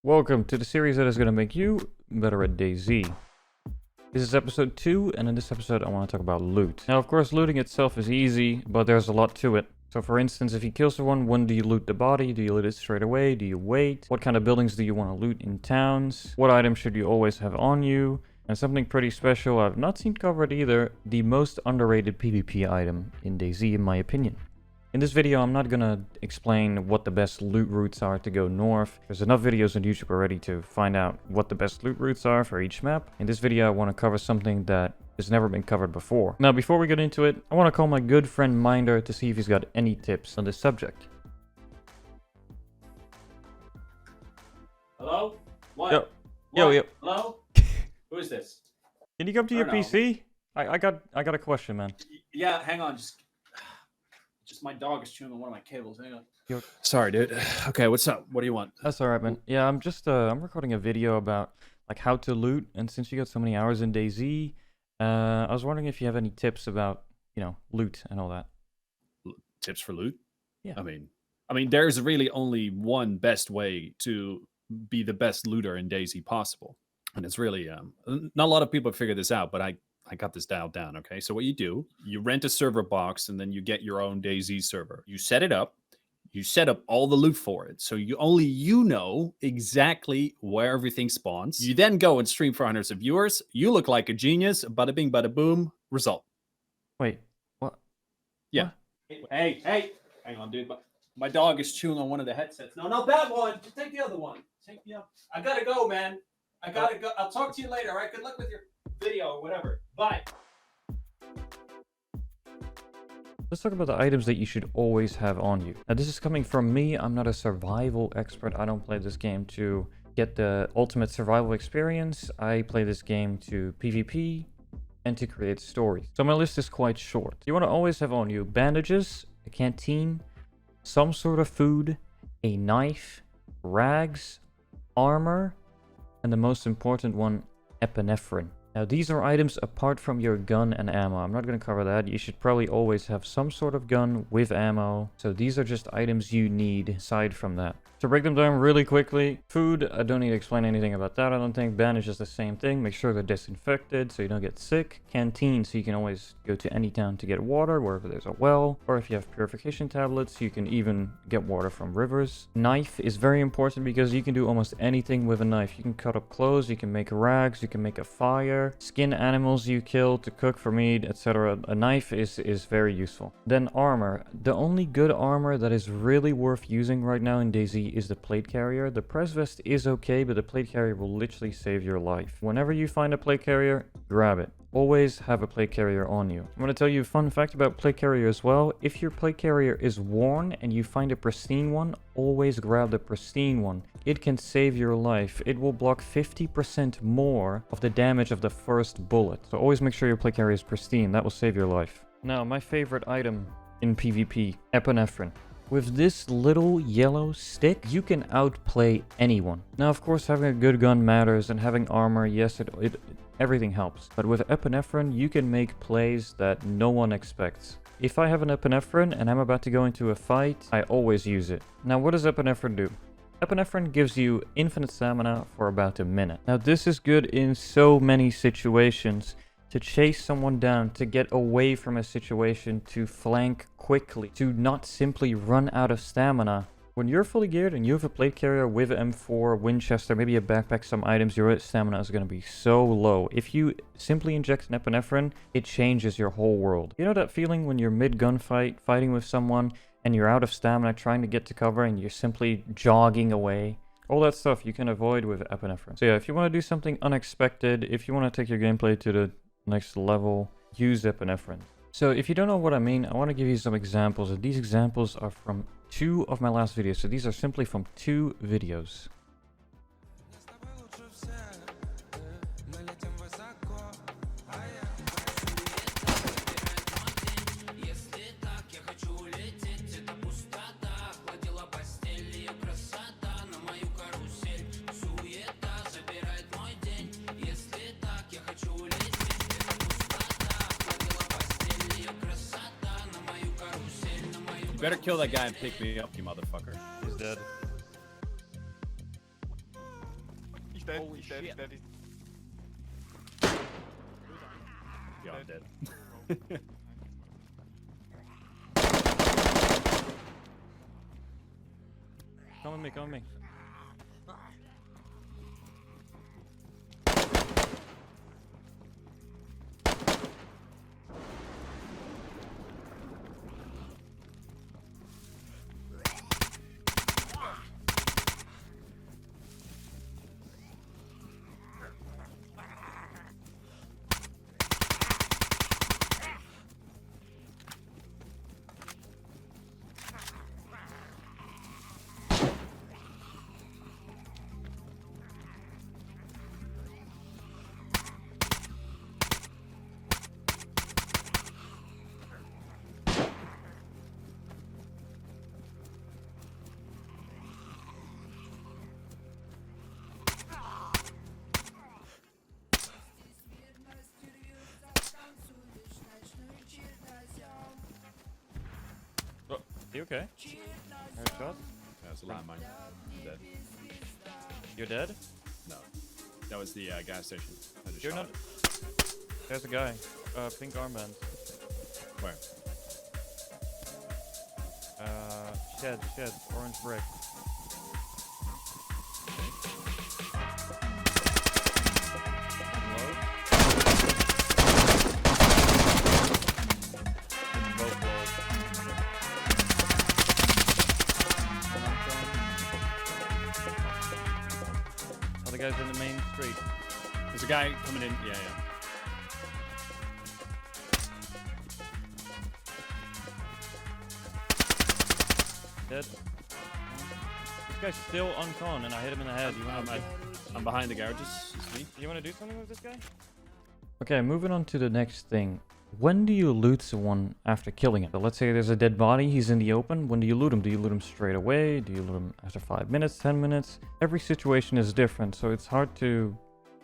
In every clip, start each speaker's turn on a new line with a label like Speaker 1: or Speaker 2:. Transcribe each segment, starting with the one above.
Speaker 1: Welcome to the series that is going to make you better at DayZ. This is episode 2, and in this episode I want to talk about loot. Now, of course, looting itself is easy, but there's a lot to it. So for instance, if you kill someone, when do you loot the body? Do you loot it straight away? Do you wait? What kind of buildings do you want to loot in towns? What items should you always have on you? And something pretty special I've not seen covered either, the most underrated PvP item in DayZ in my opinion. In this video, I'm not gonna explain what the best loot routes are to go north. There's enough videos on YouTube already to find out what the best loot routes are for each map. In this video, I want to cover something that has never been covered before. Now, before we get into it, I want to call my good friend Minder to see if he's got any tips on this subject.
Speaker 2: Hello? What?
Speaker 1: Yo.
Speaker 2: What?
Speaker 1: Yo.
Speaker 2: Hello? Who is this?
Speaker 1: Can you come to your PC? I got a question, man.
Speaker 2: Yeah, hang on. Just my dog is chewing on one of my cables. Hang on.
Speaker 1: Yo.
Speaker 2: Sorry, dude. Okay, what's up? What do you want?
Speaker 1: That's alright, man. Yeah, I'm recording a video about like how to loot, and since you got so many hours in DayZ, I was wondering if you have any tips about, loot and all that.
Speaker 3: Tips for loot?
Speaker 1: Yeah.
Speaker 3: I mean, there's really only one best way to be the best looter in DayZ possible. And it's really, not a lot of people have figured this out, but I got this dialed down, okay? So what you do, you rent a server box and then you get your own DayZ server. You set it up. You set up all the loot for it. So you know exactly where everything spawns. You then go and stream for hundreds of viewers. You look like a genius. Bada bing, bada boom. Result.
Speaker 1: Wait, what?
Speaker 3: Yeah.
Speaker 2: Hey, hang on, dude. My dog is chewing on one of the headsets. No, not that one. Just take the other one. I gotta go, man. I gotta go. I'll talk to you later, all right? Good luck with your video or whatever. Bye.
Speaker 1: Let's talk about the items that you should always have on you. Now, this is coming from me. I'm not a survival expert. I don't play this game to get the ultimate survival experience. I play this game to PvP and to create stories. So my list is quite short. You want to always have on you bandages, a canteen, some sort of food, a knife, rags, armor, and the most important one, epinephrine. Now, these are items apart from your gun and ammo. I'm not going to cover that. You should probably always have some sort of gun with ammo. So these are just items you need aside from that. To break them down really quickly, food, I don't need to explain anything about that. I don't think. Bandage is the same thing. Make sure they're disinfected so you don't get sick. Canteen, so you can always go to any town to get water wherever there's a well. Or if you have purification tablets, you can even get water from rivers. Knife is very important because you can do almost anything with a knife. You can cut up clothes, you can make rags, you can make a fire, skin animals you kill to cook for meat, etc. A knife is very useful. Then armor. The only good armor that is really worth using right now in DayZ is the plate carrier. The press vest is okay, but the plate carrier will literally save your life. Whenever you find a plate carrier, grab it. Always have a plate carrier on you. I'm going to tell you a fun fact about plate carrier as well. If your plate carrier is worn and you find a pristine one, always grab the pristine one. It can save your life. It will block 50% more of the damage of the first bullet. So always make sure your plate carrier is pristine. That will save your life. Now, my favorite item in PvP, epinephrine. With this little yellow stick, you can outplay anyone. Now, of course, having a good gun matters, and having armor, yes, everything helps. But with epinephrine, you can make plays that no one expects. If I have an epinephrine and I'm about to go into a fight, I always use it. Now, what does epinephrine do? Epinephrine gives you infinite stamina for about a minute. Now, this is good in so many situations. To chase someone down, to get away from a situation, to flank quickly, to not simply run out of stamina. When you're fully geared and you have a plate carrier with M4, Winchester, maybe a backpack, some items, your stamina is going to be so low. If you simply inject an epinephrine, it changes your whole world. You know that feeling when you're mid-gunfight, fighting with someone, and you're out of stamina, trying to get to cover, and you're simply jogging away? All that stuff you can avoid with epinephrine. So yeah, if you want to do something unexpected, if you want to take your gameplay to the next level, use epinephrine. So if you don't know what I mean, I want to give you some examples, and these examples are from 2 of my last videos. So these are simply from 2 videos.
Speaker 3: Better kill that guy and pick me up, you motherfucker.
Speaker 1: He's dead.
Speaker 4: He's dead.
Speaker 5: Holy
Speaker 4: He's dead. He's
Speaker 5: shit.
Speaker 4: dead. He's
Speaker 3: Yeah, I'm dead.
Speaker 1: Come with me, come with me. You okay? Heard shot?
Speaker 3: That's a landmine. I'm dead.
Speaker 1: You're dead?
Speaker 3: No. That was the gas station. I just
Speaker 1: You're
Speaker 3: shot
Speaker 1: not.
Speaker 3: it.
Speaker 1: There's a guy. Pink armband.
Speaker 3: Where?
Speaker 1: Shed, orange brick. Low. Both low. Other guys in the main street.
Speaker 3: There's a guy coming in. Yeah, yeah.
Speaker 1: Dead. This guy's still on con and I hit him in the head.
Speaker 3: I'm behind the garages. It's me.
Speaker 1: You want to do something with this guy? Okay, moving on to the next thing. When do you loot someone after killing him? So let's say there's a dead body, he's in the open. When do you loot him? Do you loot him straight away? Do you loot him after 5 minutes, 10 minutes? Every situation is different, so it's hard to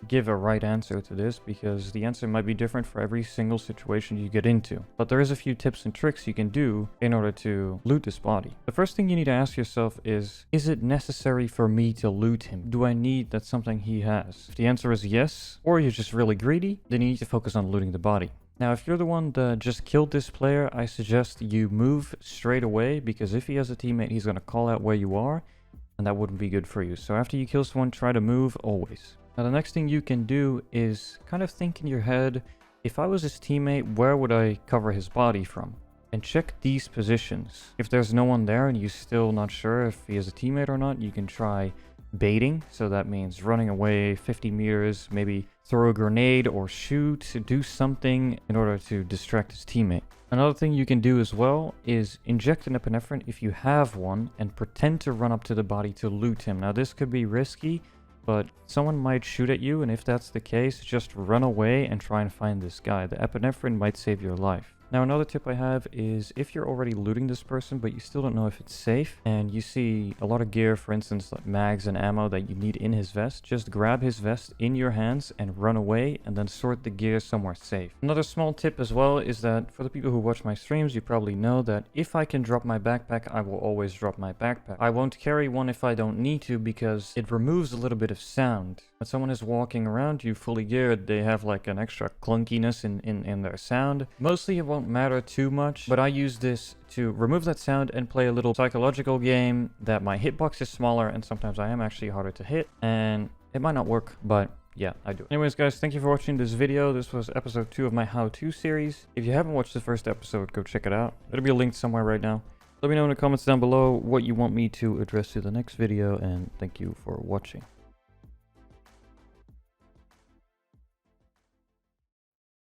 Speaker 1: give a right answer to this because the answer might be different for every single situation you get into. But there is a few tips and tricks you can do in order to loot this body. The first thing you need to ask yourself is it necessary for me to loot him? Do I need that something he has? If the answer is yes, or you're just really greedy, then you need to focus on looting the body. Now, if you're the one that just killed this player, I suggest you move straight away because if he has a teammate, he's going to call out where you are, and that wouldn't be good for you. So after you kill someone, try to move always. Now, the next thing you can do is kind of think in your head, if I was his teammate, where would I cover his body from? And check these positions. If there's no one there and you're still not sure if he is a teammate or not, you can try baiting. So that means running away 50 meters, maybe throw a grenade or shoot, do something in order to distract his teammate. Another thing you can do as well is inject an epinephrine if you have one and pretend to run up to the body to loot him. Now this could be risky, but someone might shoot at you, and if that's the case, just run away and try and find this guy. The epinephrine might save your life. Now another tip I have is if you're already looting this person but you still don't know if it's safe and you see a lot of gear, for instance like mags and ammo that you need in his vest, just grab his vest in your hands and run away and then sort the gear somewhere safe. Another small tip as well is that for the people who watch my streams, you probably know that if I can drop my backpack, I will always drop my backpack. I won't carry one if I don't need to because it removes a little bit of sound. When someone is walking around you fully geared, they have like an extra clunkiness in their sound. Mostly it won't matter too much, but I use this to remove that sound and play a little psychological game that my hitbox is smaller and sometimes I am actually harder to hit, and it might not work, but yeah, I do it. Anyways guys, thank you for watching this video. This was episode 2 of my how-to series. If you haven't watched the first episode, go check it out. It'll be linked somewhere right now. Let me know in the comments down below what you want me to address in the next video, and thank you for watching.